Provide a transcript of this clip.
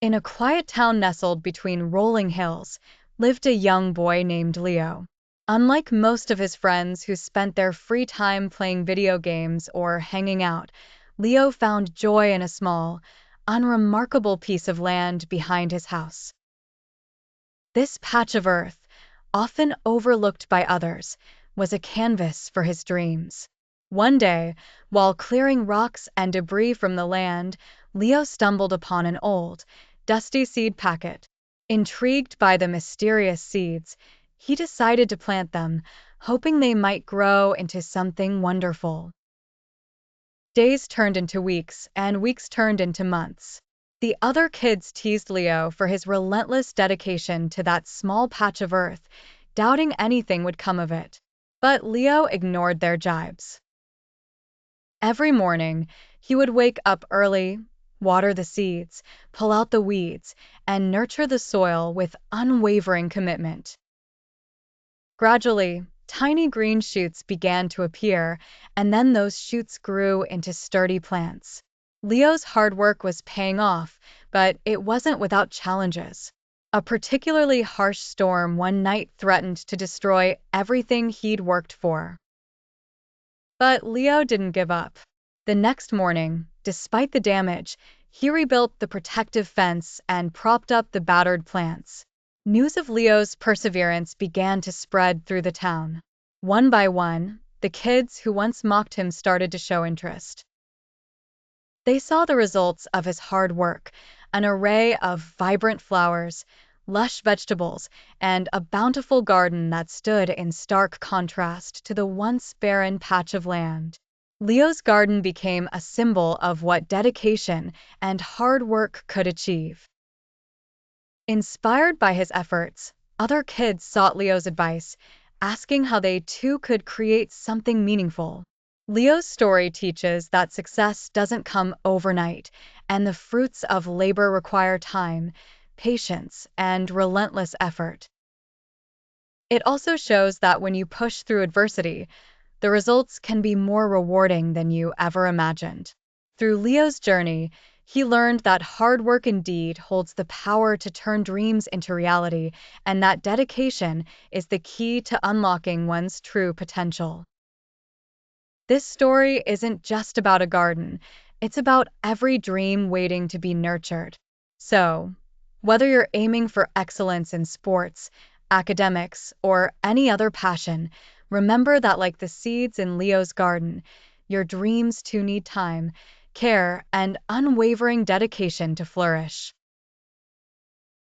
In a quiet town nestled between rolling hills, lived a young boy named Leo. Unlike most of his friends who spent their free time playing video games or hanging out, Leo found joy in a small, unremarkable piece of land behind his house. This patch of earth, often overlooked by others, was a canvas for his dreams. One day, while clearing rocks and debris from the land, Leo stumbled upon an old, dusty seed packet. Intrigued by the mysterious seeds, he decided to plant them, hoping they might grow into something wonderful. Days turned into weeks, and weeks turned into months. The other kids teased Leo for his relentless dedication to that small patch of earth, doubting anything would come of it. But Leo ignored their jibes. Every morning, he would wake up early, water the seeds, pull out the weeds, and nurture the soil with unwavering commitment. Gradually, tiny green shoots began to appear, and then those shoots grew into sturdy plants. Leo's hard work was paying off, but it wasn't without challenges. A particularly harsh storm one night threatened to destroy everything he'd worked for. But Leo didn't give up. The next morning, despite the damage, he rebuilt the protective fence and propped up the battered plants. News of Leo's perseverance began to spread through the town. One by one, the kids who once mocked him started to show interest. They saw the results of his hard work, an array of vibrant flowers, lush vegetables, and a bountiful garden that stood in stark contrast to the once barren patch of land. Leo's garden became a symbol of what dedication and hard work could achieve. Inspired by his efforts, other kids sought Leo's advice, asking how they too could create something meaningful. Leo's story teaches that success doesn't come overnight, and the fruits of labor require time, patience, and relentless effort. It also shows that when you push through adversity, the results can be more rewarding than you ever imagined. Through Leo's journey, he learned that hard work indeed holds the power to turn dreams into reality, and that dedication is the key to unlocking one's true potential. This story isn't just about a garden, it's about every dream waiting to be nurtured. So, whether you're aiming for excellence in sports, academics, or any other passion, remember that like the seeds in Leo's garden, your dreams too need time, care, and unwavering dedication to flourish.